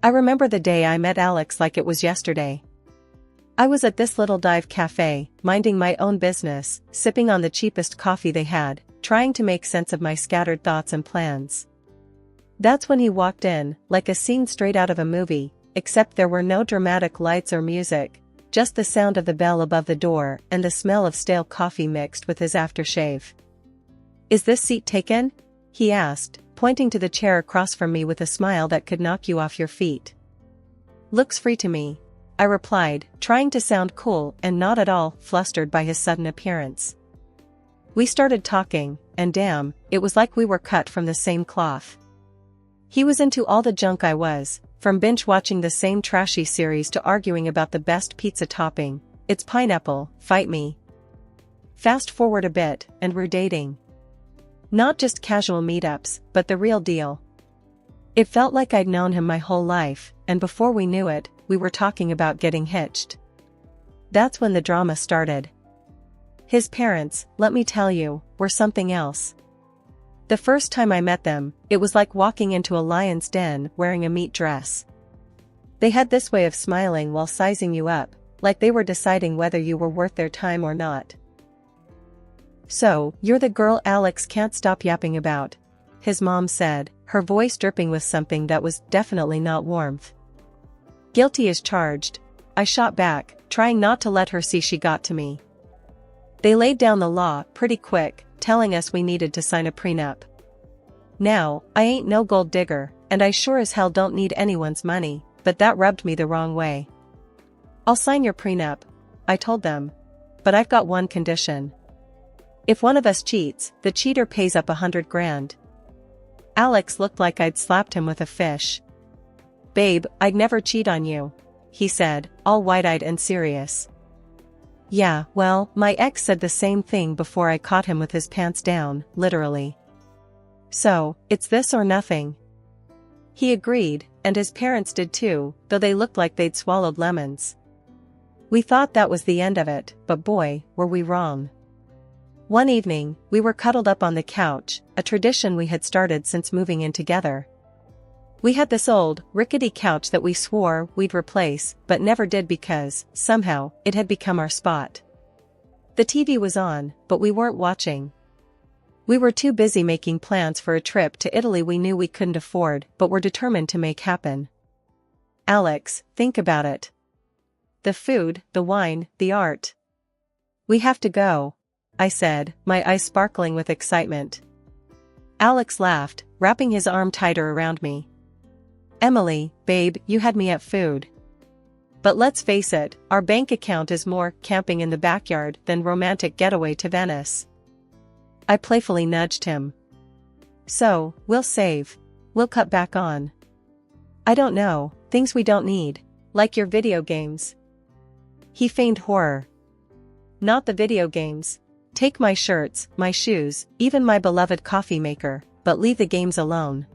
I remember the day I met Alex like it was yesterday. I was at this little dive cafe, minding my own business, sipping on the cheapest coffee they had, trying to make sense of my scattered thoughts and plans. That's when he walked in, like a scene straight out of a movie, except there were no dramatic lights or music, just the sound of the bell above the door and the smell of stale coffee mixed with his aftershave. "Is this seat taken?" he asked, pointing to the chair across from me with a smile that could knock you off your feet. "Looks free to me," I replied, trying to sound cool and not at all flustered by his sudden appearance. We started talking, and damn, it was like we were cut from the same cloth. He was into all the junk I was, from binge-watching the same trashy series to arguing about the best pizza topping. It's pineapple, fight me. Fast forward a bit, and we're dating. Not just casual meetups, but the real deal. It felt like I'd known him my whole life, and before we knew it, we were talking about getting hitched. That's when the drama started. His parents, let me tell you, were something else. The first time I met them, it was like walking into a lion's den wearing a meat dress. They had this way of smiling while sizing you up, like they were deciding whether you were worth their time or not. "So, you're the girl Alex can't stop yapping about," his mom said, her voice dripping with something that was definitely not warmth. "Guilty as charged," I shot back, trying not to let her see she got to me. "They laid down the law pretty quick, telling us we needed to sign a prenup. Now, I ain't no gold digger, and I sure as hell don't need anyone's money, but that rubbed me the wrong way. I'll sign your prenup," I told them. "But I've got one condition. If one of us cheats, the cheater pays up 100 grand. Alex looked like I'd slapped him with a fish. "Babe, I'd never cheat on you," he said, all wide-eyed and serious. Yeah, well, my ex said the same thing before I caught him with his pants down, literally. "So, it's this or nothing." He agreed, and his parents did too, though they looked like they'd swallowed lemons. We thought that was the end of it, but boy, were we wrong. One evening, we were cuddled up on the couch, a tradition we had started since moving in together. We had this old, rickety couch that we swore we'd replace, but never did because, somehow, it had become our spot. The TV was on, but we weren't watching. We were too busy making plans for a trip to Italy we knew we couldn't afford but were determined to make happen. "Alex, think about it. The food, the wine, the art. We have to go," I said, my eyes sparkling with excitement. Alex laughed, wrapping his arm tighter around me. "Emily, babe, you had me at food. But let's face it, our bank account is more camping in the backyard than romantic getaway to Venice." I playfully nudged him. "So, we'll save. We'll cut back on. I don't know, things we don't need, like your video games." He feigned horror. "Not the video games. Take my shirts, my shoes, even my beloved coffee maker, but leave the games alone."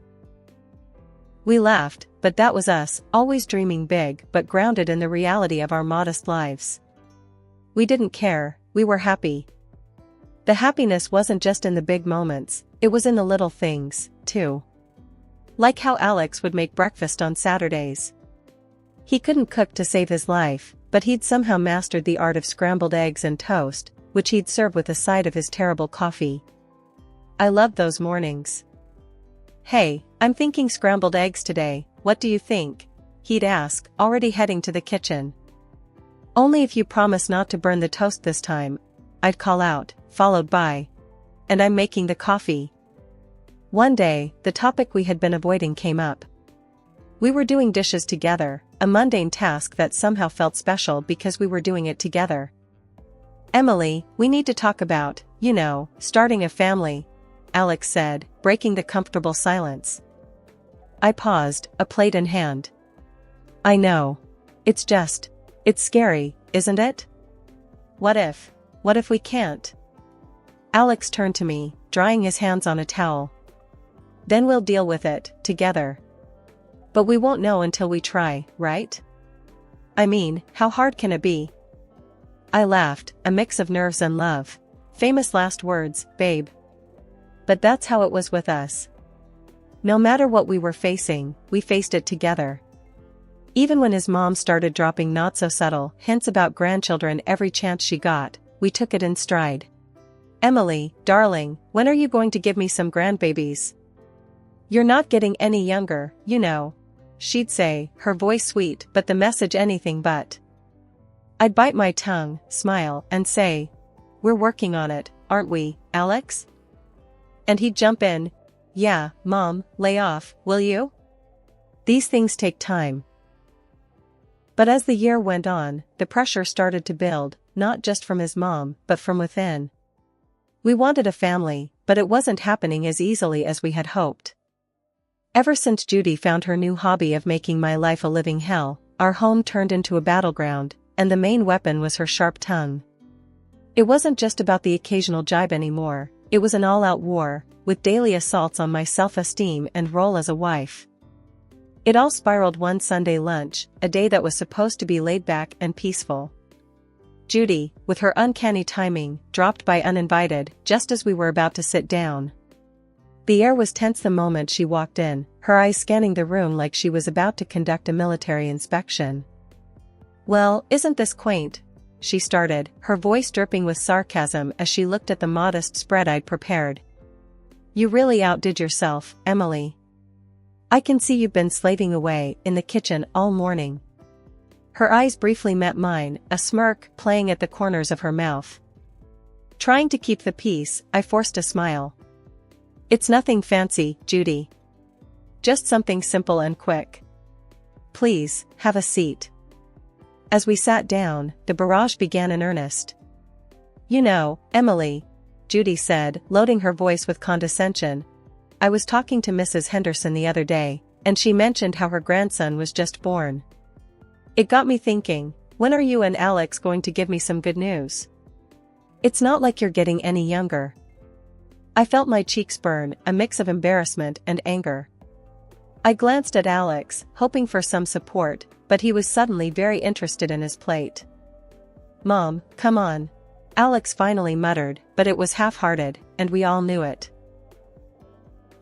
We laughed, but that was us, always dreaming big but grounded in the reality of our modest lives. We didn't care, we were happy. The happiness wasn't just in the big moments, it was in the little things, too. Like how Alex would make breakfast on Saturdays. He couldn't cook to save his life, but he'd somehow mastered the art of scrambled eggs and toast, which he'd serve with a side of his terrible coffee. I loved those mornings. "Hey, I'm thinking scrambled eggs today, what do you think?" he'd ask, already heading to the kitchen. "Only if you promise not to burn the toast this time," I'd call out, followed by, "And I'm making the coffee." One day, the topic we had been avoiding came up. We were doing dishes together, a mundane task that somehow felt special because we were doing it together. "Emily, we need to talk about, starting a family," Alex said, breaking the comfortable silence. I paused, a plate in hand. "I know. It's scary, isn't it? What if we can't?" Alex turned to me, drying his hands on a towel. "Then we'll deal with it, together. But we won't know until we try, right? I mean, how hard can it be?" I laughed, a mix of nerves and love. Famous last words, babe. But that's how it was with us. No matter what we were facing, we faced it together. Even when his mom started dropping not-so-subtle hints about grandchildren every chance she got, we took it in stride. "Emily, darling, when are you going to give me some grandbabies? You're not getting any younger, you know," she'd say, her voice sweet but the message anything but. I'd bite my tongue, smile, and say, "We're working on it, aren't we, Alex?" And he'd jump in, "Yeah, Mom, lay off, will you? These things take time." But as the year went on, the pressure started to build, not just from his mom, but from within. We wanted a family, but it wasn't happening as easily as we had hoped. Ever since Judy found her new hobby of making my life a living hell, our home turned into a battleground, and the main weapon was her sharp tongue. It wasn't just about the occasional jibe anymore, it was an all-out war, with daily assaults on my self-esteem and role as a wife. It all spiraled one Sunday lunch, a day that was supposed to be laid back and peaceful. Judy, with her uncanny timing, dropped by uninvited, just as we were about to sit down. The air was tense the moment she walked in, her eyes scanning the room like she was about to conduct a military inspection. "Well, isn't this quaint?" she started, her voice dripping with sarcasm as she looked at the modest spread I'd prepared. "You really outdid yourself, Emily. I can see you've been slaving away in the kitchen all morning." Her eyes briefly met mine, a smirk playing at the corners of her mouth. Trying to keep the peace, I forced a smile. "It's nothing fancy, Judy. Just something simple and quick. Please, have a seat." As we sat down, the barrage began in earnest. "You know, Emily," Judy said, loading her voice with condescension, "I was talking to Mrs. Henderson the other day, and she mentioned how her grandson was just born. It got me thinking, when are you and Alex going to give me some good news? It's not like you're getting any younger." I felt my cheeks burn, a mix of embarrassment and anger. I glanced at Alex, hoping for some support, but he was suddenly very interested in his plate. "Mom, come on," Alex finally muttered, but it was half-hearted, and we all knew it.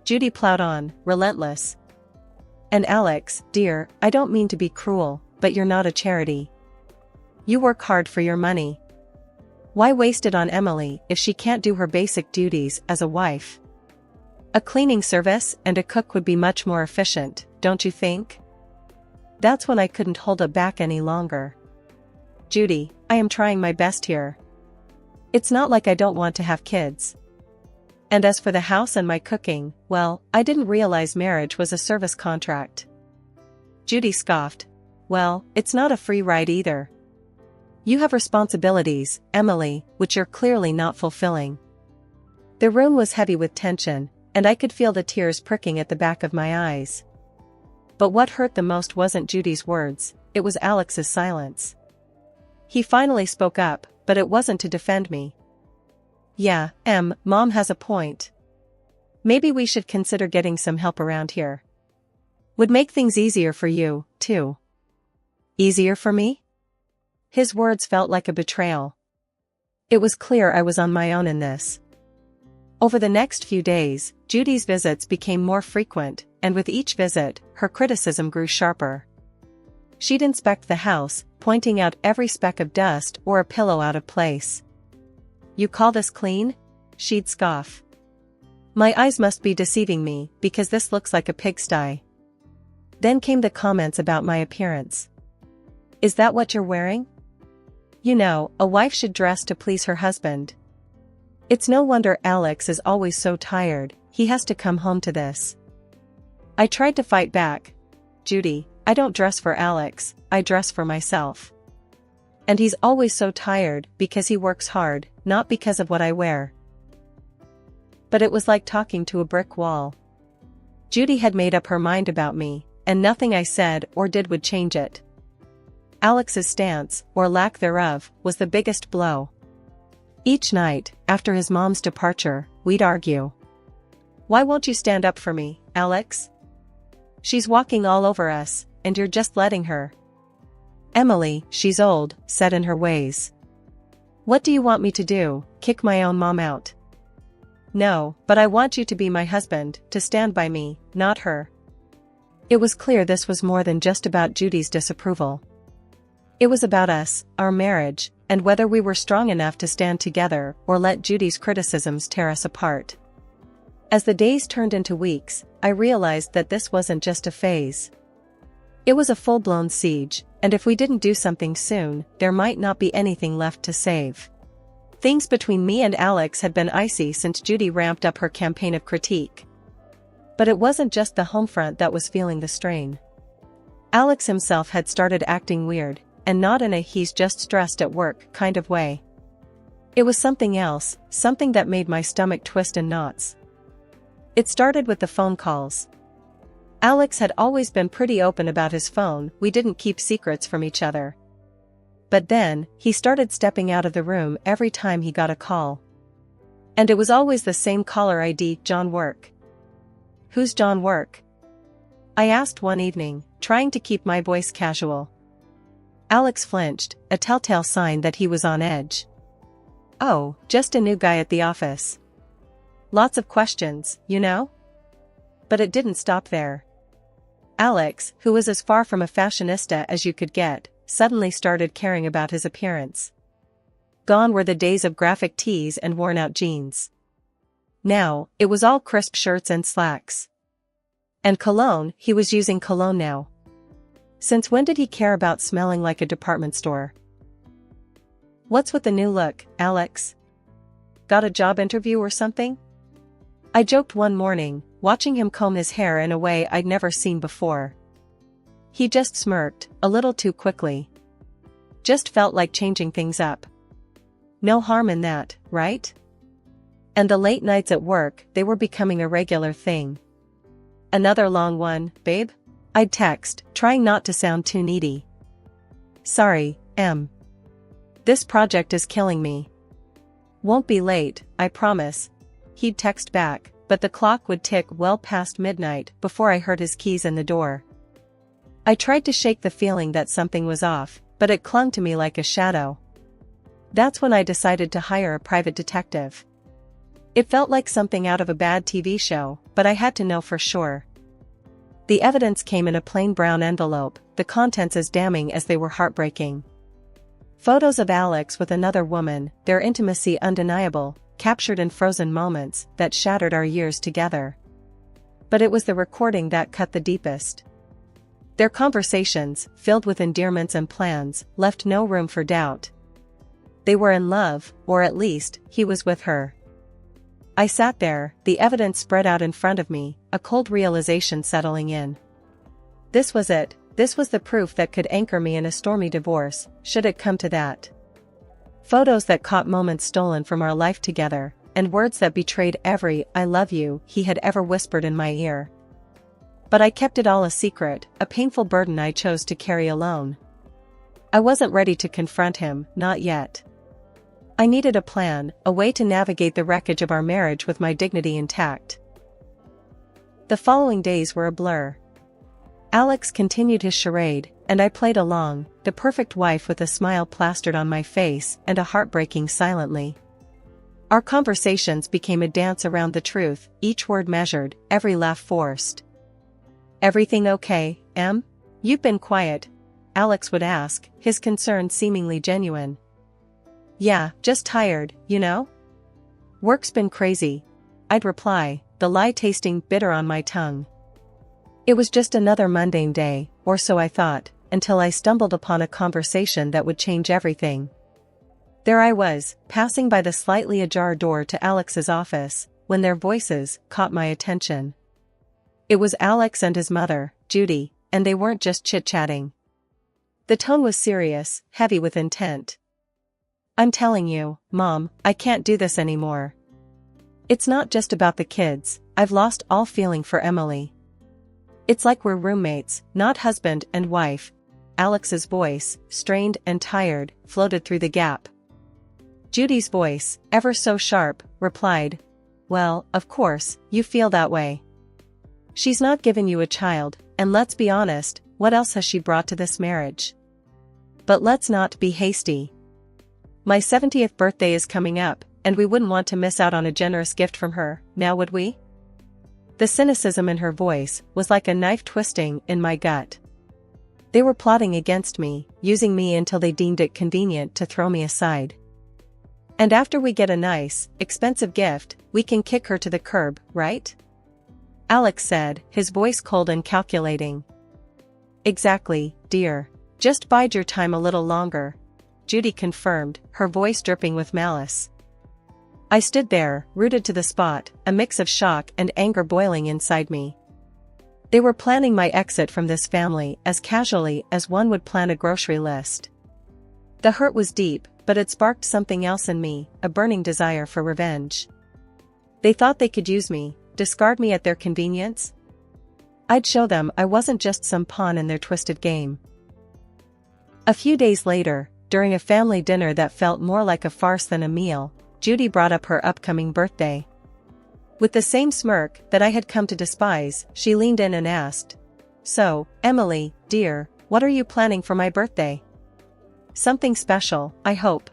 Judy plowed on, relentless. "And Alex, dear, I don't mean to be cruel, but you're not a charity. You work hard for your money. Why waste it on Emily if she can't do her basic duties as a wife? A cleaning service and a cook would be much more efficient, don't you think?" That's when I couldn't hold it back any longer. "Judy, I am trying my best here. It's not like I don't want to have kids. And as for the house and my cooking, well, I didn't realize marriage was a service contract." Judy scoffed. "Well, it's not a free ride either. You have responsibilities, Emily, which you're clearly not fulfilling." The room was heavy with tension, and I could feel the tears pricking at the back of my eyes. But what hurt the most wasn't Judy's words, it was Alex's silence. He finally spoke up, but it wasn't to defend me. "Yeah, Mom has a point. Maybe we should consider getting some help around here. Would make things easier for you, too." "Easier for me?" His words felt like a betrayal. It was clear I was on my own in this. Over the next few days, Judy's visits became more frequent, and with each visit, her criticism grew sharper. She'd inspect the house, pointing out every speck of dust or a pillow out of place. "You call this clean?" she'd scoff. My eyes must be deceiving me, because this looks like a pigsty. Then came the comments about my appearance. "Is that what you're wearing? You know, a wife should dress to please her husband. It's no wonder Alex is always so tired, he has to come home to this." I tried to fight back. "Judy, I don't dress for Alex, I dress for myself. And he's always so tired because he works hard, not because of what I wear." But it was like talking to a brick wall. Judy had made up her mind about me, and nothing I said or did would change it. Alex's stance, or lack thereof, was the biggest blow. Each night, after his mom's departure, we'd argue. "Why won't you stand up for me, Alex? She's walking all over us, and you're just letting her." "Emily, she's old, set in her ways. What do you want me to do, kick my own mom out?" "No, but I want you to be my husband, to stand by me, not her." It was clear this was more than just about Judy's disapproval. It was about us, our marriage, and whether we were strong enough to stand together or let Judy's criticisms tear us apart. As the days turned into weeks, I realized that this wasn't just a phase. It was a full-blown siege, and if we didn't do something soon, there might not be anything left to save. Things between me and Alex had been icy since Judy ramped up her campaign of critique. But it wasn't just the home front that was feeling the strain. Alex himself had started acting weird, and not in a he's just stressed at work kind of way. It was something else, something that made my stomach twist in knots. It started with the phone calls. Alex had always been pretty open about his phone, we didn't keep secrets from each other. But then, he started stepping out of the room every time he got a call. And it was always the same caller ID, John Work. "Who's John Work?" I asked one evening, trying to keep my voice casual. Alex flinched, a telltale sign that he was on edge. "Oh, just a new guy at the office. Lots of questions, you know?" But it didn't stop there. Alex, who was as far from a fashionista as you could get, suddenly started caring about his appearance. Gone were the days of graphic tees and worn-out jeans. Now, it was all crisp shirts and slacks. And cologne, he was using cologne now. Since when did he care about smelling like a department store? "What's with the new look, Alex? Got a job interview or something?" I joked one morning, watching him comb his hair in a way I'd never seen before. He just smirked, a little too quickly. "Just felt like changing things up." No harm in that, right? And the late nights at work, they were becoming a regular thing. "Another long one, babe?" I'd text, trying not to sound too needy. "Sorry, Em. This project is killing me." "Won't be late, I promise." He'd text back, but the clock would tick well past midnight before I heard his keys in the door. I tried to shake the feeling that something was off, but it clung to me like a shadow. That's when I decided to hire a private detective. It felt like something out of a bad TV show, but I had to know for sure. The evidence came in a plain brown envelope, the contents as damning as they were heartbreaking. Photos of Alex with another woman, their intimacy undeniable, captured in frozen moments that shattered our years together. But it was the recording that cut the deepest. Their conversations, filled with endearments and plans, left no room for doubt. They were in love, or at least, he was with her. I sat there, the evidence spread out in front of me, a cold realization settling in. This was it, this was the proof that could anchor me in a stormy divorce, should it come to that. Photos that caught moments stolen from our life together, and words that betrayed every "I love you" he had ever whispered in my ear. But I kept it all a secret, a painful burden I chose to carry alone. I wasn't ready to confront him, not yet. I needed a plan, a way to navigate the wreckage of our marriage with my dignity intact. The following days were a blur. Alex continued his charade, and I played along, the perfect wife with a smile plastered on my face and a heart breaking silently. Our conversations became a dance around the truth, each word measured, every laugh forced. "Everything okay, Em? You've been quiet," Alex would ask, his concern seemingly genuine. "Yeah, just tired, you know? Work's been crazy," I'd reply, the lie tasting bitter on my tongue. It was just another mundane day, or so I thought, until I stumbled upon a conversation that would change everything. There I was, passing by the slightly ajar door to Alex's office, when their voices caught my attention. It was Alex and his mother, Judy, and they weren't just chit-chatting. The tone was serious, heavy with intent. "I'm telling you, Mom, I can't do this anymore. It's not just about the kids, I've lost all feeling for Emily. It's like we're roommates, not husband and wife." Alex's voice, strained and tired, floated through the gap. Judy's voice, ever so sharp, replied, "Well, of course, you feel that way. She's not given you a child, and let's be honest, what else has she brought to this marriage? But let's not be hasty. My 70th birthday is coming up, and we wouldn't want to miss out on a generous gift from her, now would we?" The cynicism in her voice was like a knife twisting in my gut. They were plotting against me, using me until they deemed it convenient to throw me aside. And after we get a nice, expensive gift, we can kick her to the curb, right? Alex said, his voice cold and calculating. Exactly, dear. Just bide your time a little longer, Judy confirmed, her voice dripping with malice. I stood there, rooted to the spot, a mix of shock and anger boiling inside me. They were planning my exit from this family as casually as one would plan a grocery list. The hurt was deep, but it sparked something else in me, a burning desire for revenge. They thought they could use me, discard me at their convenience? I'd show them I wasn't just some pawn in their twisted game. A few days later, during a family dinner that felt more like a farce than a meal, Judy brought up her upcoming birthday. With the same smirk that I had come to despise, she leaned in and asked, "So, Emily, dear, what are you planning for my birthday? Something special, I hope."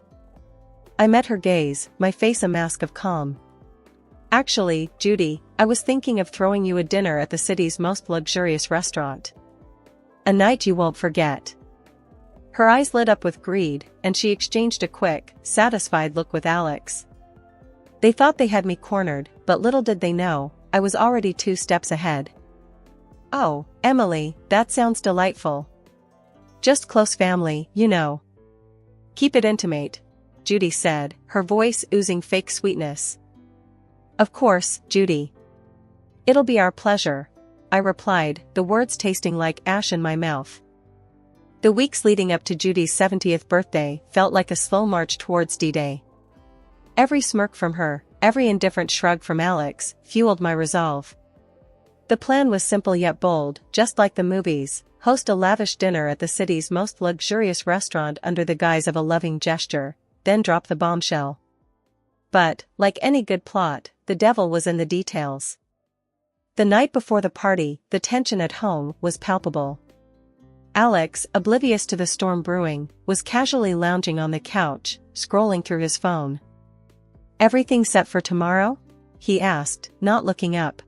I met her gaze, my face a mask of calm. "Actually, Judy, I was thinking of throwing you a dinner at the city's most luxurious restaurant. A night you won't forget." Her eyes lit up with greed, and she exchanged a quick, satisfied look with Alex. They thought they had me cornered, but little did they know, I was already 2 steps ahead. "Oh, Emily, that sounds delightful. Just close family, you know. Keep it intimate," Judy said, her voice oozing fake sweetness. "Of course, Judy. It'll be our pleasure," I replied, the words tasting like ash in my mouth. The weeks leading up to Judy's 70th birthday felt like a slow march towards D-Day. Every smirk from her, every indifferent shrug from Alex, fueled my resolve. The plan was simple yet bold, just like the movies: host a lavish dinner at the city's most luxurious restaurant under the guise of a loving gesture, then drop the bombshell. But, like any good plot, the devil was in the details. The night before the party, the tension at home was palpable. Alex, oblivious to the storm brewing, was casually lounging on the couch, scrolling through his phone. "Everything set for tomorrow?" he asked, not looking up.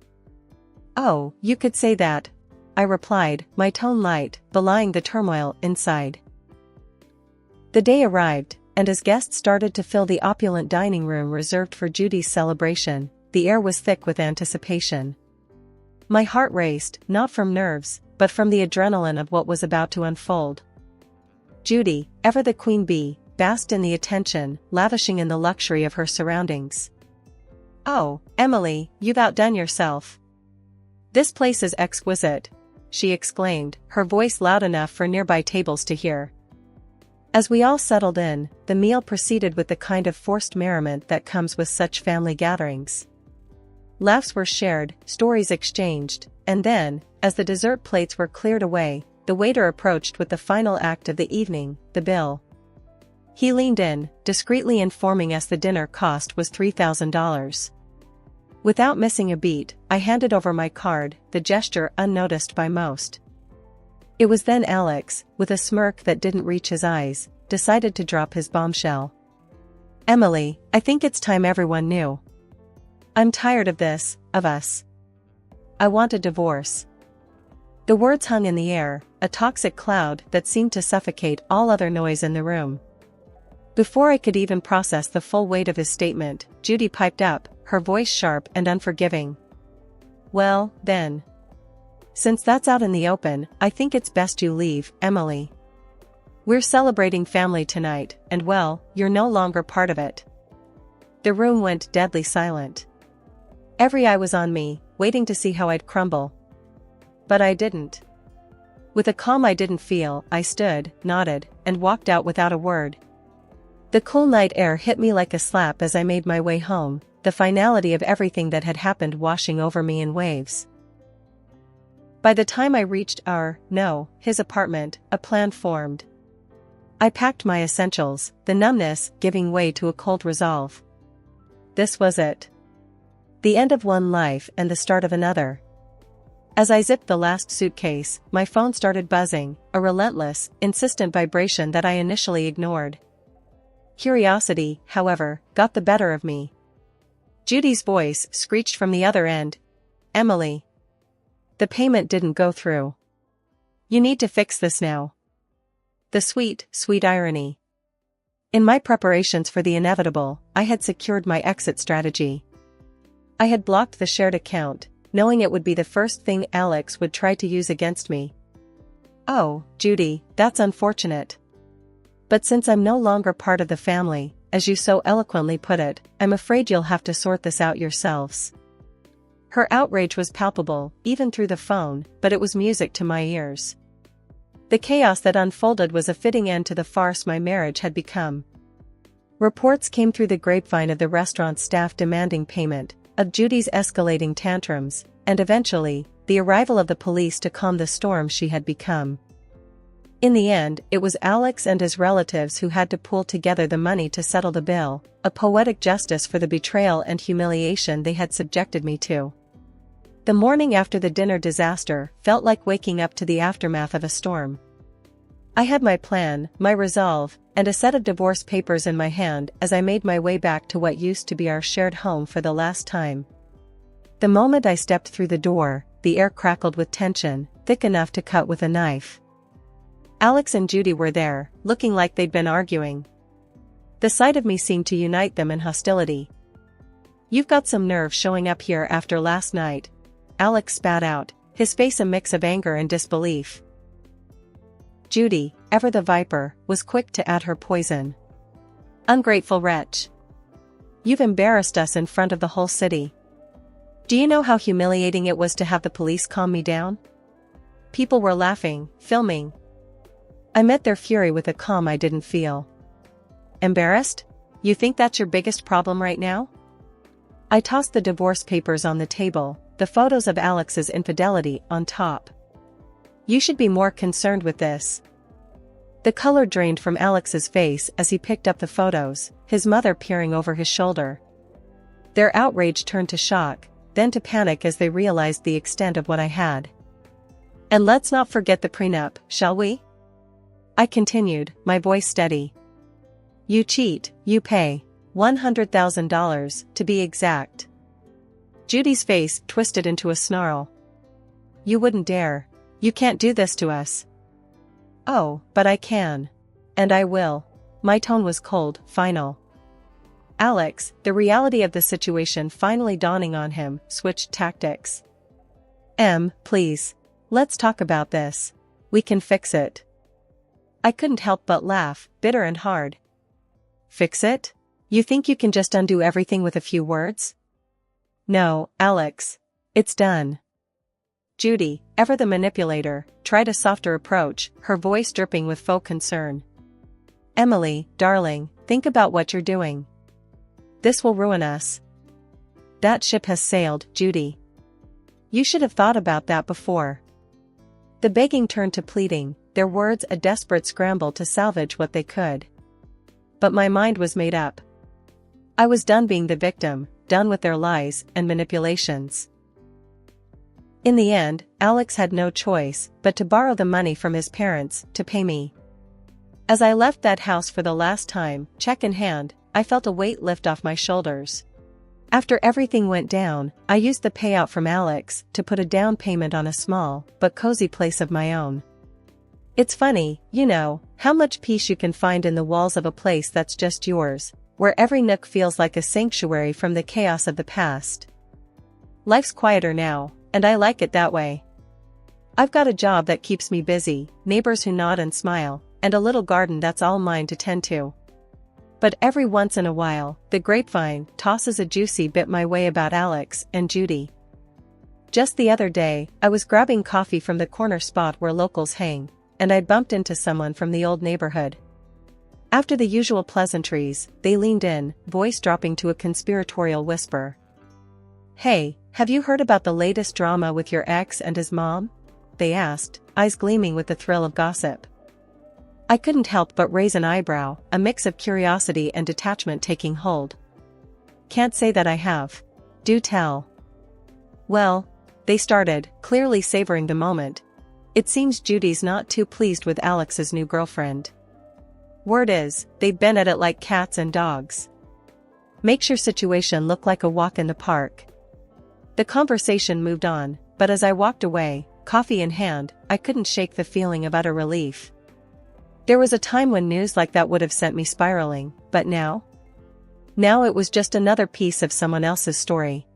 "Oh, you could say that," I replied, my tone light, belying the turmoil inside. The day arrived, and as guests started to fill the opulent dining room reserved for Judy's celebration, the air was thick with anticipation. My heart raced, not from nerves, but from the adrenaline of what was about to unfold. Judy, ever the queen bee, basked in the attention, lavishing in the luxury of her surroundings. "Oh, Emily, you've outdone yourself. This place is exquisite," she exclaimed, her voice loud enough for nearby tables to hear. As we all settled in, the meal proceeded with the kind of forced merriment that comes with such family gatherings. Laughs were shared, stories exchanged, and then, as the dessert plates were cleared away, the waiter approached with the final act of the evening, the bill. He leaned in, discreetly informing us the dinner cost was $3,000. Without missing a beat, I handed over my card, the gesture unnoticed by most. It was then Alex, with a smirk that didn't reach his eyes, decided to drop his bombshell. "Emily, I think it's time everyone knew. I'm tired of this, of us. I want a divorce." The words hung in the air, a toxic cloud that seemed to suffocate all other noise in the room. Before I could even process the full weight of his statement, Judy piped up, her voice sharp and unforgiving. "Well, then. Since that's out in the open, I think it's best you leave, Emily. We're celebrating family tonight, and well, you're no longer part of it." The room went deadly silent. Every eye was on me, waiting to see how I'd crumble. But I didn't. With a calm I didn't feel, I stood, nodded, and walked out without a word. The cool night air hit me like a slap as I made my way home, the finality of everything that had happened washing over me in waves. By the time I reached his apartment, a plan formed. I packed my essentials, the numbness giving way to a cold resolve. This was it. The end of one life and the start of another. As I zipped the last suitcase, my phone started buzzing, a relentless, insistent vibration that I initially ignored. Curiosity, however, got the better of me. Judy's voice screeched from the other end. Emily. The payment didn't go through. You need to fix this now. The sweet, sweet irony. In my preparations for the inevitable, I had secured my exit strategy. I had blocked the shared account, knowing it would be the first thing Alex would try to use against me. Oh, Judy, that's unfortunate. But since I'm no longer part of the family, as you so eloquently put it, I'm afraid you'll have to sort this out yourselves. Her outrage was palpable, even through the phone, but it was music to my ears. The chaos that unfolded was a fitting end to the farce my marriage had become. Reports came through the grapevine of the restaurant staff demanding payment, of Judy's escalating tantrums, and eventually, the arrival of the police to calm the storm she had become. In the end, it was Alex and his relatives who had to pool together the money to settle the bill, a poetic justice for the betrayal and humiliation they had subjected me to. The morning after the dinner disaster felt like waking up to the aftermath of a storm. I had my plan, my resolve, and a set of divorce papers in my hand as I made my way back to what used to be our shared home for the last time. The moment I stepped through the door, the air crackled with tension, thick enough to cut with a knife. Alex and Judy were there, looking like they'd been arguing. The sight of me seemed to unite them in hostility. "You've got some nerve showing up here after last night," Alex spat out, his face a mix of anger and disbelief. Judy, ever the viper, was quick to add her poison. "Ungrateful wretch. You've embarrassed us in front of the whole city. Do you know how humiliating it was to have the police calm me down? People were laughing, filming. I met their fury with a calm I didn't feel. Embarrassed? You think that's your biggest problem right now?" I tossed the divorce papers on the table, the photos of Alex's infidelity on top. "You should be more concerned with this." The color drained from Alex's face as he picked up the photos, his mother peering over his shoulder. Their outrage turned to shock, then to panic as they realized the extent of what I had. "And let's not forget the prenup, shall we?" I continued, my voice steady. "You cheat, you pay. $100,000, to be exact." Judy's face twisted into a snarl. "You wouldn't dare. You can't do this to us." "Oh, but I can. And I will." My tone was cold, final. Alex, the reality of the situation finally dawning on him, switched tactics. Please. Let's talk about this. We can fix it." I couldn't help but laugh, bitter and hard. "Fix it? You think you can just undo everything with a few words?" "No, Alex. It's done." Judy, ever the manipulator, tried a softer approach, her voice dripping with faux concern. "Emily, darling, think about what you're doing. This will ruin us." "That ship has sailed, Judy. You should have thought about that before." The begging turned to pleading, their words a desperate scramble to salvage what they could. But my mind was made up. I was done being the victim, done with their lies and manipulations. In the end, Alex had no choice but to borrow the money from his parents to pay me. As I left that house for the last time, check in hand, I felt a weight lift off my shoulders. After everything went down, I used the payout from Alex to put a down payment on a small but cozy place of my own. It's funny, you know, how much peace you can find in the walls of a place that's just yours, where every nook feels like a sanctuary from the chaos of the past. Life's quieter now, and I like it that way. I've got a job that keeps me busy, neighbors who nod and smile, and a little garden that's all mine to tend to. But every once in a while, the grapevine tosses a juicy bit my way about Alex and Judy. Just the other day, I was grabbing coffee from the corner spot where locals hang, and I'd bumped into someone from the old neighborhood. After the usual pleasantries, they leaned in, voice dropping to a conspiratorial whisper. "Hey, have you heard about the latest drama with your ex and his mom?" they asked, eyes gleaming with the thrill of gossip. I couldn't help but raise an eyebrow, a mix of curiosity and detachment taking hold. "Can't say that I have. Do tell." "Well," they started, clearly savoring the moment. "It seems Judy's not too pleased with Alex's new girlfriend. Word is, they've been at it like cats and dogs. Makes your situation look like a walk in the park. The conversation moved on, but as I walked away, coffee in hand, I couldn't shake the feeling of utter relief. There was a time when news like that would have sent me spiraling, but now? Now it was just another piece of someone else's story.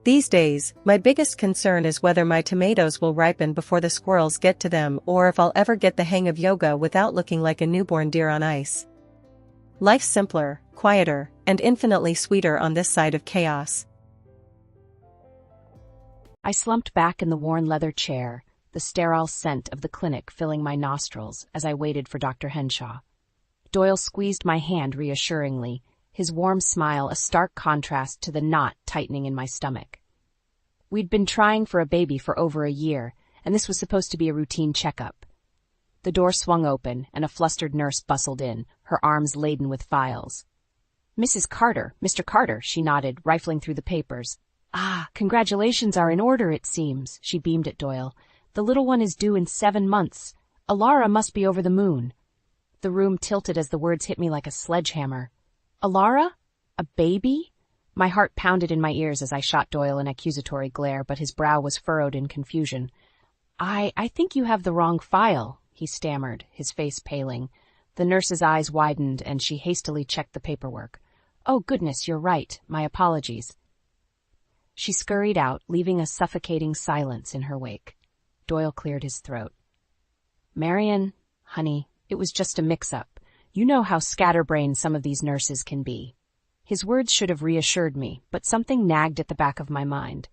These days, my biggest concern is whether my tomatoes will ripen before the squirrels get to them or if I'll ever get the hang of yoga without looking like a newborn deer on ice. Life's simpler, quieter, and infinitely sweeter on this side of chaos. I slumped back in the worn leather chair, the sterile scent of the clinic filling my nostrils as I waited for Dr. Henshaw. Doyle squeezed my hand reassuringly, his warm smile a stark contrast to the knot tightening in my stomach. We'd been trying for a baby for over a year, and this was supposed to be a routine checkup. The door swung open, and a flustered nurse bustled in, her arms laden with files. "Mrs. Carter, Mr. Carter," she nodded, rifling through the papers. "Ah, congratulations are in order, it seems," she beamed at Doyle. "The little one is due in 7 months. Alara must be over the moon." The room tilted as the words hit me like a sledgehammer. Alara? A baby? My heart pounded in my ears as I shot Doyle an accusatory glare, but his brow was furrowed in confusion. I think you have the wrong file," he stammered, his face paling. The nurse's eyes widened, and she hastily checked the paperwork. "Oh, goodness, you're right. My apologies." She scurried out, leaving a suffocating silence in her wake. Doyle cleared his throat. "Marion, honey, it was just a mix-up. You know how scatterbrained some of these nurses can be." His words should have reassured me, but something nagged at the back of my mind.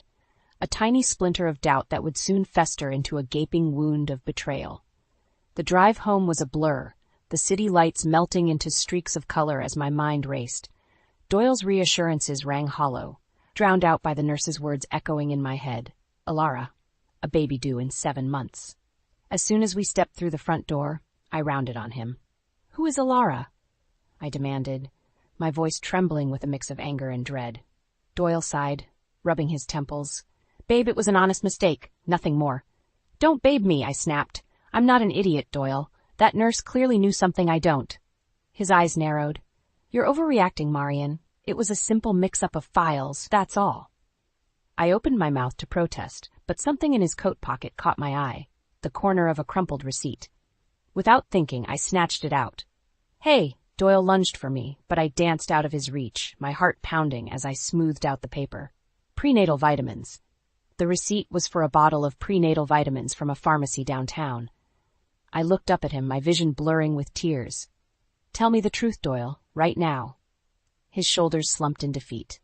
A tiny splinter of doubt that would soon fester into a gaping wound of betrayal. The drive home was a blur, the city lights melting into streaks of color as my mind raced. Doyle's reassurances rang hollow, drowned out by the nurse's words echoing in my head. Alara, a baby due in 7 months. As soon as we stepped through the front door, I rounded on him. "Who is Alara?" I demanded, my voice trembling with a mix of anger and dread. Doyle sighed, rubbing his temples. "Babe, it was an honest mistake, nothing more." "Don't babe me," I snapped. "I'm not an idiot, Doyle. That nurse clearly knew something I don't." His eyes narrowed. "You're overreacting, Marion. It was a simple mix-up of files, that's all." I opened my mouth to protest, but something in his coat pocket caught my eye, the corner of a crumpled receipt. Without thinking, I snatched it out. "Hey!" Doyle lunged for me, but I danced out of his reach, my heart pounding as I smoothed out the paper. Prenatal vitamins. The receipt was for a bottle of prenatal vitamins from a pharmacy downtown. I looked up at him, my vision blurring with tears. "Tell me the truth, Doyle, right now." His shoulders slumped in defeat.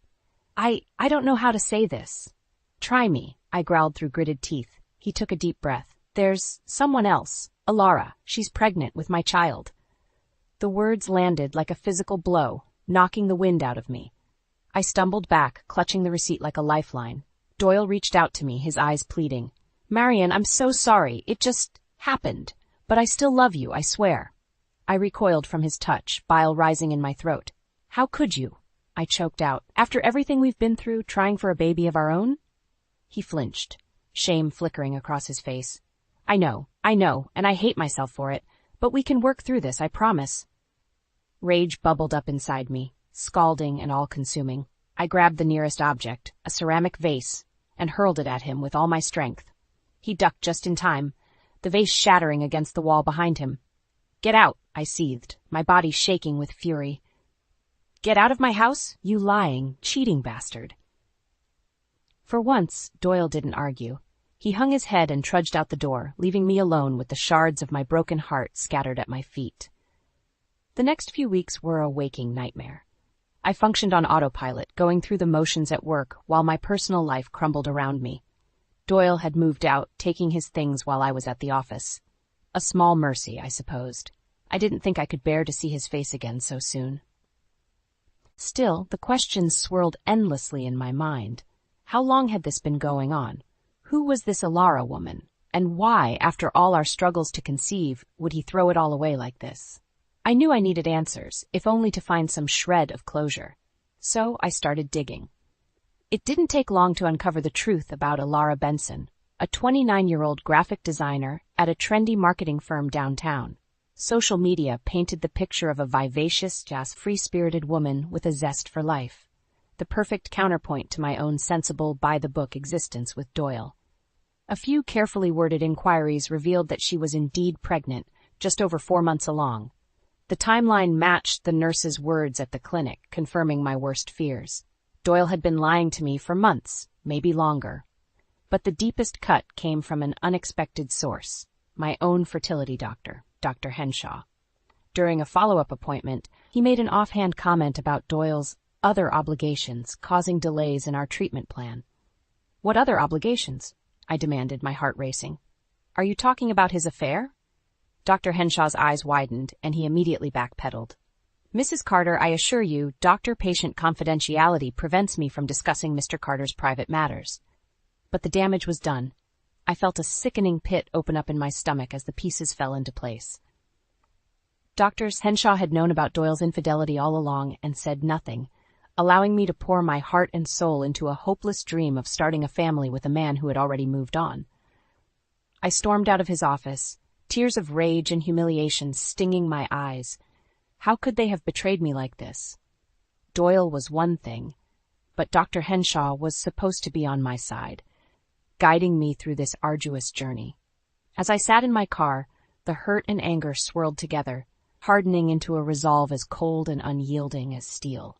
I don't know how to say this." "Try me," I growled through gritted teeth. He took a deep breath. "There's someone else. Alara. She's pregnant with my child." The words landed like a physical blow, knocking the wind out of me. I stumbled back, clutching the receipt like a lifeline. Doyle reached out to me, his eyes pleading. "Marion, I'm so sorry. It just happened. But I still love you, I swear." I recoiled from his touch, bile rising in my throat. "How could you?" I choked out. "After everything we've been through, trying for a baby of our own?" He flinched, shame flickering across his face. I know, and I hate myself for it, but we can work through this, I promise." Rage bubbled up inside me, scalding and all-consuming. I grabbed the nearest object, a ceramic vase, and hurled it at him with all my strength. He ducked just in time, the vase shattering against the wall behind him. "Get out," I seethed, my body shaking with fury. "Get out of my house, you lying, cheating bastard." For once, Doyle didn't argue. He hung his head and trudged out the door, leaving me alone with the shards of my broken heart scattered at my feet. The next few weeks were a waking nightmare. I functioned on autopilot, going through the motions at work while my personal life crumbled around me. Doyle had moved out, taking his things while I was at the office. A small mercy, I supposed. I didn't think I could bear to see his face again so soon. Still, the questions swirled endlessly in my mind. How long had this been going on? Who was this Alara woman? And why, after all our struggles to conceive, would he throw it all away like this? I knew I needed answers, if only to find some shred of closure. So I started digging. It didn't take long to uncover the truth about Alara Benson, a 29-year-old graphic designer at a trendy marketing firm downtown. Social media painted the picture of a vivacious, free-spirited woman with a zest for life. the perfect counterpoint to my own sensible, by-the-book existence with Doyle. A few carefully worded inquiries revealed that she was indeed pregnant, just over 4 months along. The timeline matched the nurse's words at the clinic, confirming my worst fears. Doyle had been lying to me for months, maybe longer. But the deepest cut came from an unexpected source, my own fertility doctor, Dr. Henshaw. During a follow-up appointment, he made an offhand comment about Doyle's other obligations causing delays in our treatment plan. What other obligations? I demanded, my heart racing. Are you talking about his affair? Dr. Henshaw's eyes widened, and he immediately backpedaled. Mrs. Carter, I assure you, doctor-patient confidentiality prevents me from discussing Mr. Carter's private matters. But the damage was done. I felt a sickening pit open up in my stomach as the pieces fell into place. Dr. Henshaw had known about Doyle's infidelity all along and said nothing, allowing me to pour my heart and soul into a hopeless dream of starting a family with a man who had already moved on. I stormed out of his office, tears of rage and humiliation stinging my eyes. How could they have betrayed me like this? Doyle was one thing, but Dr. Henshaw was supposed to be on my side, guiding me through this arduous journey. As I sat in my car, the hurt and anger swirled together, hardening into a resolve as cold and unyielding as steel.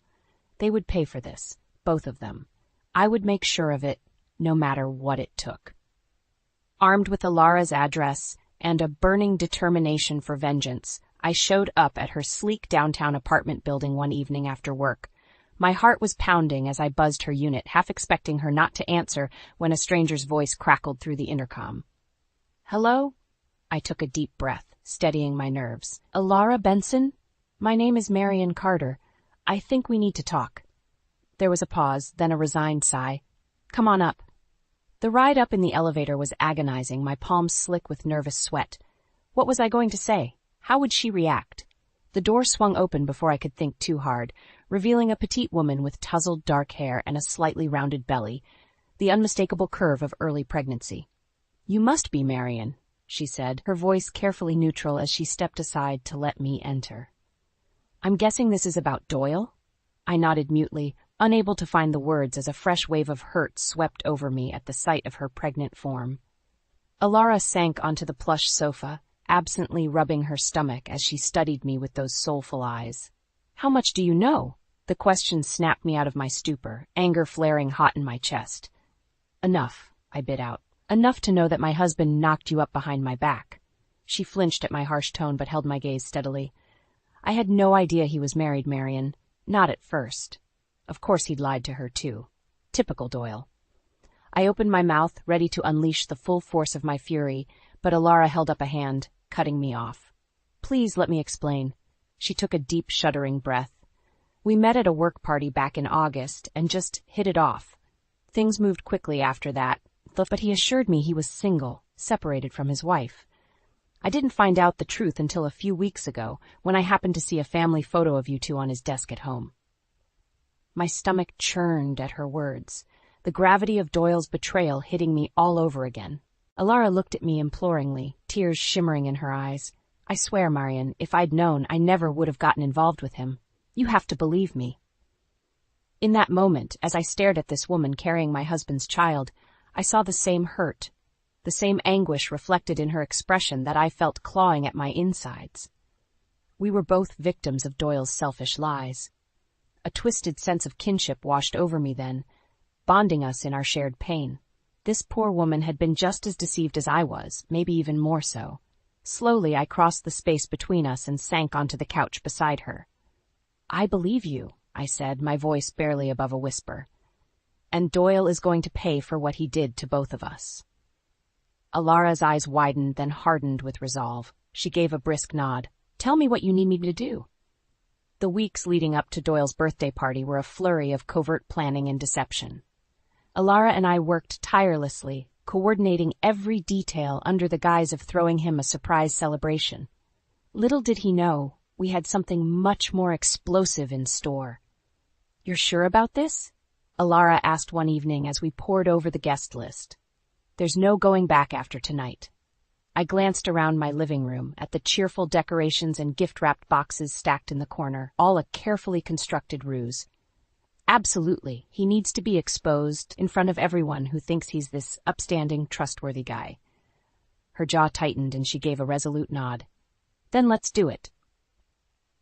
They would pay for this, both of them. I would make sure of it, no matter what it took. Armed with Alara's address and a burning determination for vengeance, I showed up at her sleek downtown apartment building one evening after work. My heart was pounding as I buzzed her unit, half expecting her not to answer when a stranger's voice crackled through the intercom. Hello? I took a deep breath, steadying my nerves. Alara Benson? My name is Marion Carter. I think we need to talk. There was a pause, then a resigned sigh. Come on up. The ride up in the elevator was agonizing, my palms slick with nervous sweat. What was I going to say? How would she react? The door swung open before I could think too hard, revealing a petite woman with tousled dark hair and a slightly rounded belly, the unmistakable curve of early pregnancy. You must be Marion, she said, her voice carefully neutral as she stepped aside to let me enter. I'm guessing this is about Doyle? I nodded mutely, unable to find the words as a fresh wave of hurt swept over me at the sight of her pregnant form. Alara sank onto the plush sofa, absently rubbing her stomach as she studied me with those soulful eyes. How much do you know? The question snapped me out of my stupor, anger flaring hot in my chest. Enough, I bit out. Enough to know that my husband knocked you up behind my back. She flinched at my harsh tone but held my gaze steadily. I had no idea he was married, Marion. Not at first. Of course he'd lied to her, too. Typical Doyle. I opened my mouth, ready to unleash the full force of my fury, but Alara held up a hand, cutting me off. Please let me explain. She took a deep, shuddering breath. We met at a work party back in August and just hit it off. Things moved quickly after that, but he assured me he was single, separated from his wife. I didn't find out the truth until a few weeks ago, when I happened to see a family photo of you two on his desk at home. My stomach churned at her words, the gravity of Doyle's betrayal hitting me all over again. Alara looked at me imploringly, tears shimmering in her eyes. I swear, Marion, if I'd known, I never would have gotten involved with him. You have to believe me. In that moment, as I stared at this woman carrying my husband's child, I saw the same hurt, the same anguish reflected in her expression that I felt clawing at my insides. We were both victims of Doyle's selfish lies. A twisted sense of kinship washed over me then, bonding us in our shared pain. This poor woman had been just as deceived as I was, maybe even more so. Slowly, I crossed the space between us and sank onto the couch beside her. I believe you, I said, my voice barely above a whisper. And Doyle is going to pay for what he did to both of us. Alara's eyes widened, then hardened with resolve. She gave a brisk nod. Tell me what you need me to do. The weeks leading up to Doyle's birthday party were a flurry of covert planning and deception. Alara and I worked tirelessly, coordinating every detail under the guise of throwing him a surprise celebration. Little did he know, we had something much more explosive in store. You're sure about this? Alara asked one evening as we pored over the guest list. There's no going back after tonight. I glanced around my living room at the cheerful decorations and gift-wrapped boxes stacked in the corner, all a carefully constructed ruse. Absolutely. He needs to be exposed in front of everyone who thinks he's this upstanding, trustworthy guy. Her jaw tightened and she gave a resolute nod. Then let's do it.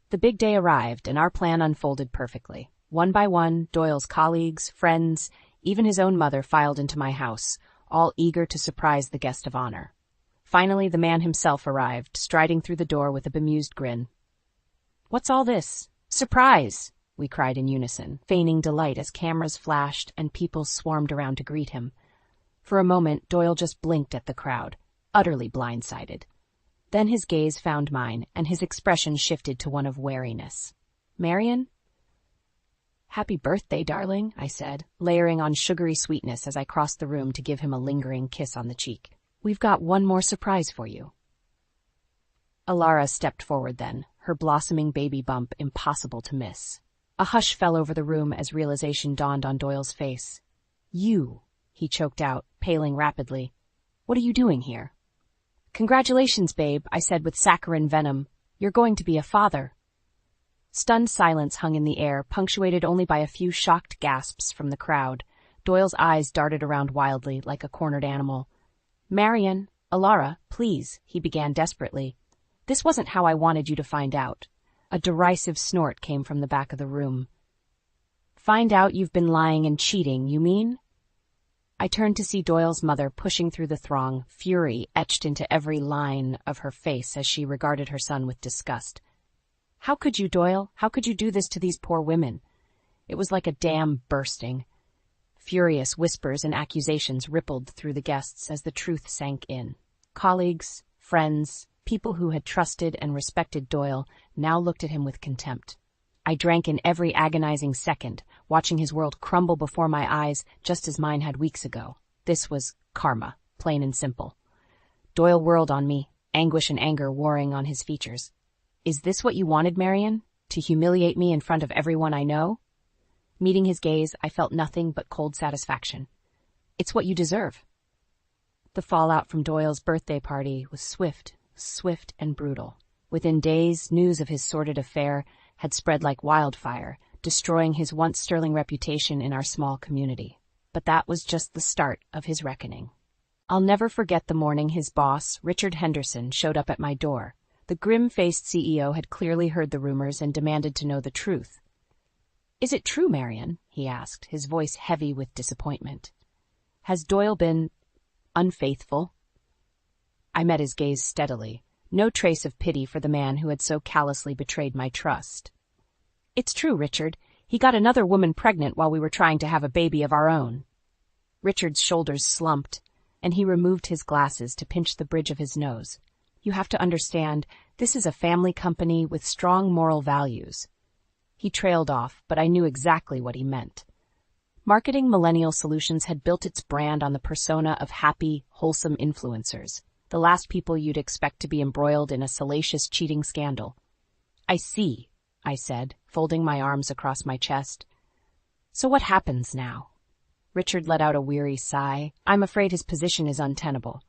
The big day arrived and our plan unfolded perfectly. One by one, Doyle's colleagues, friends, even his own mother filed into my house, all eager to surprise the guest of honor. Finally, the man himself arrived, striding through the door with a bemused grin. "What's all this? Surprise!" we cried in unison, feigning delight as cameras flashed and people swarmed around to greet him. For a moment, Doyle just blinked at the crowd, utterly blindsided. Then his gaze found mine, and his expression shifted to one of wariness. "Marion?" "Happy birthday, darling," I said, layering on sugary sweetness as I crossed the room to give him a lingering kiss on the cheek. "We've got one more surprise for you." Alara stepped forward then, her blossoming baby bump impossible to miss. A hush fell over the room as realization dawned on Doyle's face. "You," he choked out, paling rapidly. "What are you doing here?" "Congratulations, babe," I said with saccharine venom. "You're going to be a father." Stunned silence hung in the air, punctuated only by a few shocked gasps from the crowd. Doyle's eyes darted around wildly, like a cornered animal. "Marion, Alara, please," he began desperately. "This wasn't how I wanted you to find out." A derisive snort came from the back of the room. "Find out you've been lying and cheating, you mean?" I turned to see Doyle's mother pushing through the throng, fury etched into every line of her face as she regarded her son with disgust. "How could you, Doyle? How could you do this to these poor women?" It was like a dam bursting. Furious whispers and accusations rippled through the guests as the truth sank in. Colleagues, friends, people who had trusted and respected Doyle now looked at him with contempt. I drank in every agonizing second, watching his world crumble before my eyes just as mine had weeks ago. This was karma, plain and simple. Doyle whirled on me, anguish and anger warring on his features. "Is this what you wanted, Marion? To humiliate me in front of everyone I know?" Meeting his gaze, I felt nothing but cold satisfaction. "It's what you deserve." The fallout from Doyle's birthday party was swift and brutal. Within days, news of his sordid affair had spread like wildfire, destroying his once sterling reputation in our small community. But that was just the start of his reckoning. I'll never forget the morning his boss, Richard Henderson, showed up at my door. The grim-faced CEO had clearly heard the rumors and demanded to know the truth. "Is it true, Marion?" he asked, his voice heavy with disappointment. "Has Doyle been unfaithful?" I met his gaze steadily, no trace of pity for the man who had so callously betrayed my trust. "It's true, Richard. He got another woman pregnant while we were trying to have a baby of our own." Richard's shoulders slumped, and he removed his glasses to pinch the bridge of his nose. "You have to understand, this is a family company with strong moral values." He trailed off, but I knew exactly what he meant. Marketing Millennial Solutions had built its brand on the persona of happy, wholesome influencers, the last people you'd expect to be embroiled in a salacious cheating scandal. "I see," I said, folding my arms across my chest. "So what happens now?" Richard let out a weary sigh. "I'm afraid his position is untenable.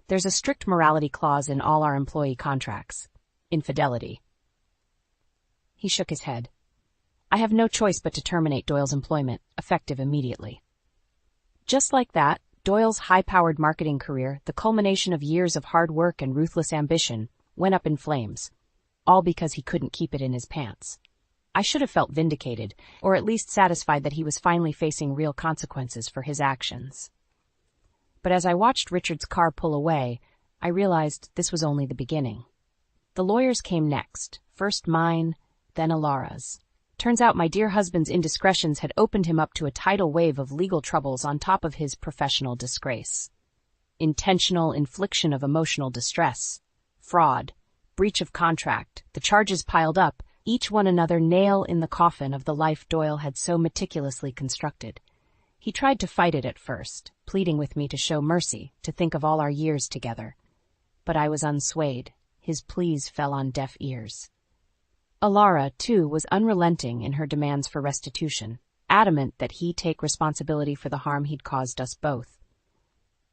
There's a strict morality clause in all our employee contracts. Infidelity." He shook his head. "I have no choice but to terminate Doyle's employment, effective immediately." Just like that, Doyle's high-powered marketing career, the culmination of years of hard work and ruthless ambition, went up in flames, all because he couldn't keep it in his pants. I should have felt vindicated, or at least satisfied that he was finally facing real consequences for his actions. But as I watched Richard's car pull away, I realized this was only the beginning. The lawyers came next, first mine, then Alara's. Turns out my dear husband's indiscretions had opened him up to a tidal wave of legal troubles on top of his professional disgrace. Intentional infliction of emotional distress, fraud, breach of contract, the charges piled up, each one another nail in the coffin of the life Doyle had so meticulously constructed. He tried to fight it at first, pleading with me to show mercy, to think of all our years together. But I was unswayed. His pleas fell on deaf ears. Alara, too, was unrelenting in her demands for restitution, adamant that he take responsibility for the harm he'd caused us both.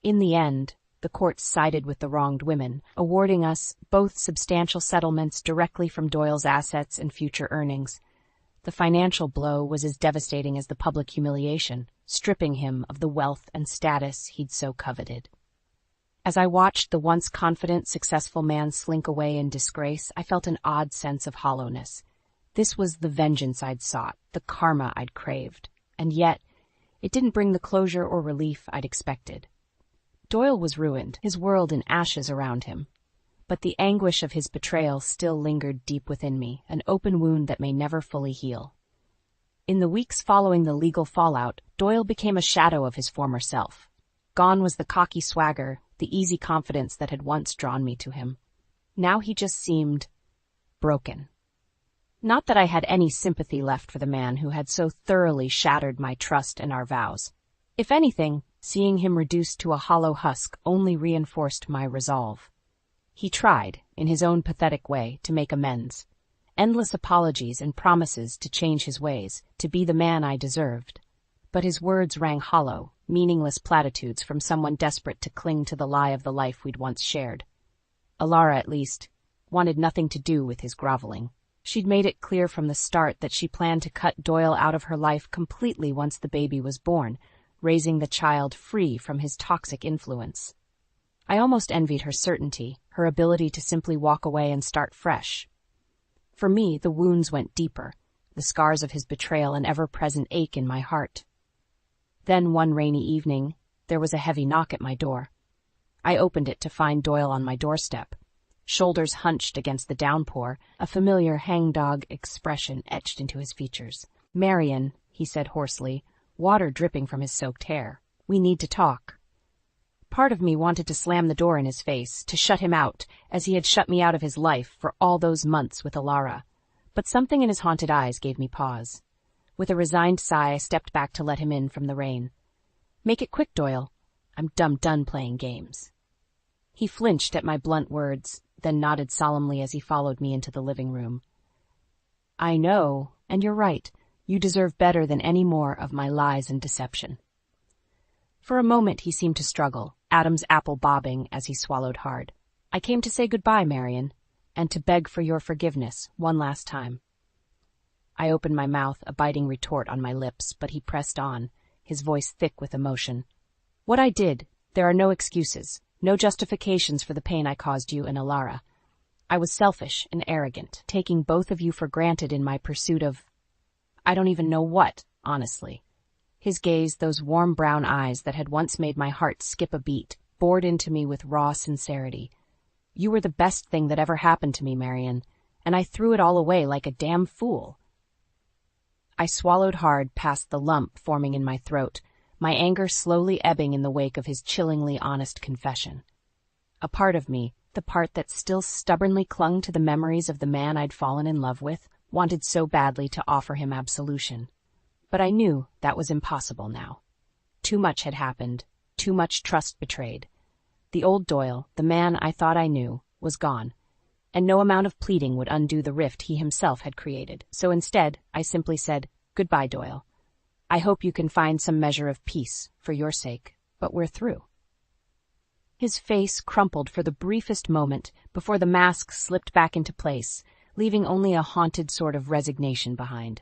In the end, the courts sided with the wronged women, awarding us both substantial settlements directly from Doyle's assets and future earnings. The financial blow was as devastating as the public humiliation, stripping him of the wealth and status he'd so coveted. As I watched the once confident, successful man slink away in disgrace, I felt an odd sense of hollowness. This was the vengeance I'd sought, the karma I'd craved, and yet it didn't bring the closure or relief I'd expected. Doyle was ruined, his world in ashes around him. But the anguish of his betrayal still lingered deep within me, an open wound that may never fully heal. In the weeks following the legal fallout, Doyle became a shadow of his former self. Gone was the cocky swagger, the easy confidence that had once drawn me to him. Now he just seemed broken. Not that I had any sympathy left for the man who had so thoroughly shattered my trust and our vows. If anything, seeing him reduced to a hollow husk only reinforced my resolve. He tried, in his own pathetic way, to make amends. Endless apologies and promises to change his ways, to be the man I deserved. But his words rang hollow, meaningless platitudes from someone desperate to cling to the lie of the life we'd once shared. Alara, at least, wanted nothing to do with his groveling. She'd made it clear from the start that she planned to cut Doyle out of her life completely once the baby was born, raising the child free from his toxic influence. I almost envied her certainty, her ability to simply walk away and start fresh. For me, the wounds went deeper, the scars of his betrayal an ever-present ache in my heart. Then one rainy evening, there was a heavy knock at my door. I opened it to find Doyle on my doorstep. Shoulders hunched against the downpour, a familiar hangdog expression etched into his features. "Marion," he said hoarsely, water dripping from his soaked hair. "We need to talk." Part of me wanted to slam the door in his face, to shut him out, as he had shut me out of his life for all those months with Alara. But something in his haunted eyes gave me pause. With a resigned sigh, I stepped back to let him in from the rain. "Make it quick, Doyle. I'm done playing games." He flinched at my blunt words, then nodded solemnly as he followed me into the living room. "I know, and you're right. You deserve better than any more of my lies and deception." For a moment he seemed to struggle, Adam's apple bobbing as he swallowed hard. "I came to say goodbye, Marion, and to beg for your forgiveness one last time." I opened my mouth, a biting retort on my lips, but he pressed on, his voice thick with emotion. "What I did, there are no excuses, no justifications for the pain I caused you and Alara. I was selfish and arrogant, taking both of you for granted in my pursuit of I don't even know what, honestly." His gaze, those warm brown eyes that had once made my heart skip a beat, bored into me with raw sincerity. "You were the best thing that ever happened to me, Marion, and I threw it all away like a damn fool." I swallowed hard past the lump forming in my throat, my anger slowly ebbing in the wake of his chillingly honest confession. A part of me, the part that still stubbornly clung to the memories of the man I'd fallen in love with, wanted so badly to offer him absolution. But I knew that was impossible now. Too much had happened, too much trust betrayed. The old Doyle, the man I thought I knew, was gone, and no amount of pleading would undo the rift he himself had created. So instead, I simply said, "Goodbye, Doyle. I hope you can find some measure of peace for your sake, but we're through." His face crumpled for the briefest moment before the mask slipped back into place, leaving only a haunted sort of resignation behind.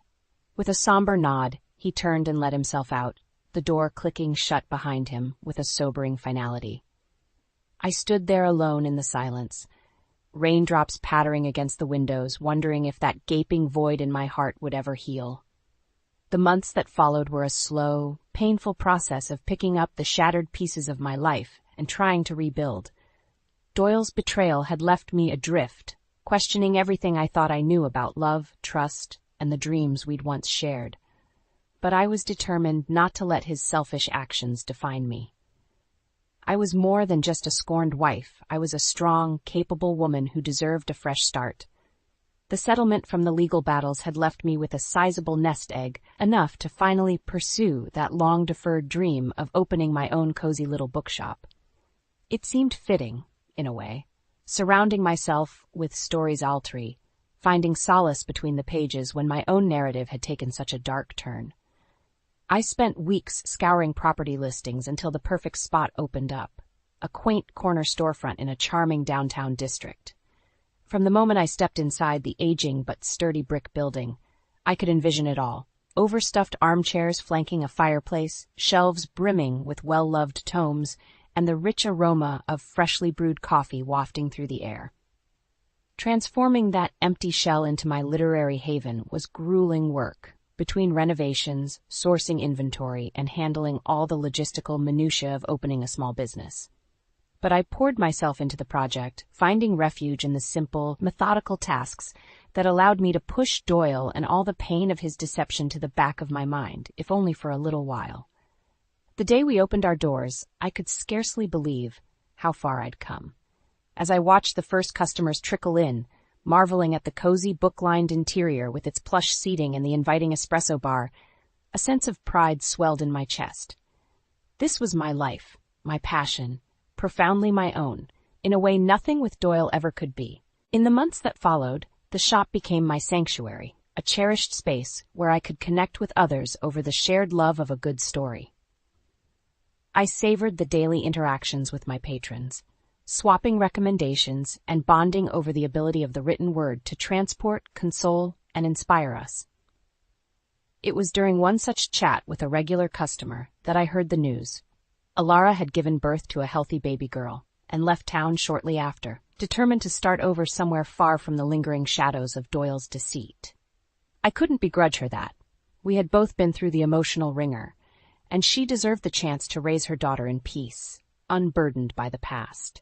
With a somber nod, he turned and let himself out, the door clicking shut behind him with a sobering finality. I stood there alone in the silence, raindrops pattering against the windows, wondering if that gaping void in my heart would ever heal. The months that followed were a slow, painful process of picking up the shattered pieces of my life and trying to rebuild. Doyle's betrayal had left me adrift, questioning everything I thought I knew about love, trust, and the dreams we'd once shared. But I was determined not to let his selfish actions define me. I was more than just a scorned wife. I was a strong, capable woman who deserved a fresh start. The settlement from the legal battles had left me with a sizable nest egg, enough to finally pursue that long-deferred dream of opening my own cozy little bookshop. It seemed fitting, in a way, surrounding myself with stories altri, finding solace between the pages when my own narrative had taken such a dark turn. I spent weeks scouring property listings until the perfect spot opened up, a quaint corner storefront in a charming downtown district. From the moment I stepped inside the aging but sturdy brick building, I could envision it all. Overstuffed armchairs flanking a fireplace, shelves brimming with well-loved tomes, and the rich aroma of freshly brewed coffee wafting through the air. Transforming that empty shell into my literary haven was grueling work. Between renovations, sourcing inventory, and handling all the logistical minutiae of opening a small business. But I poured myself into the project, finding refuge in the simple, methodical tasks that allowed me to push Doyle and all the pain of his deception to the back of my mind, if only for a little while. The day we opened our doors, I could scarcely believe how far I'd come. As I watched the first customers trickle in, marveling at the cozy book-lined interior with its plush seating and the inviting espresso bar, a sense of pride swelled in my chest. This was my life, my passion, profoundly my own, in a way nothing with Doyle ever could be. In the months that followed, the shop became my sanctuary, a cherished space where I could connect with others over the shared love of a good story. I savored the daily interactions with my patrons, swapping recommendations and bonding over the ability of the written word to transport, console, and inspire us. It was during one such chat with a regular customer that I heard the news. Alara had given birth to a healthy baby girl and left town shortly after, determined to start over somewhere far from the lingering shadows of Doyle's deceit. I couldn't begrudge her that. We had both been through the emotional ringer, and she deserved the chance to raise her daughter in peace, unburdened by the past.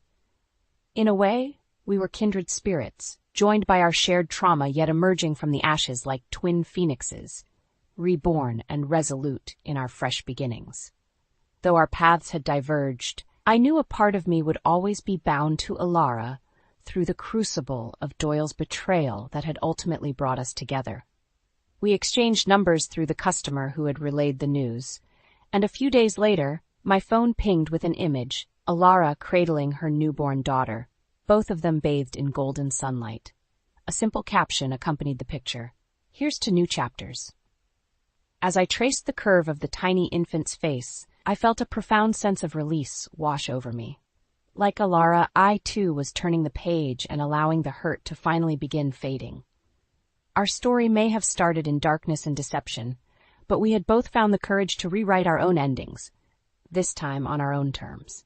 In a way, we were kindred spirits, joined by our shared trauma yet emerging from the ashes like twin phoenixes, reborn and resolute in our fresh beginnings. Though our paths had diverged, I knew a part of me would always be bound to Alara through the crucible of Doyle's betrayal that had ultimately brought us together. We exchanged numbers through the customer who had relayed the news, and a few days later, my phone pinged with an image, Alara cradling her newborn daughter, both of them bathed in golden sunlight. A simple caption accompanied the picture. Here's to new chapters. As I traced the curve of the tiny infant's face, I felt a profound sense of release wash over me. Like Alara, I too was turning the page and allowing the hurt to finally begin fading. Our story may have started in darkness and deception, but we had both found the courage to rewrite our own endings, this time on our own terms.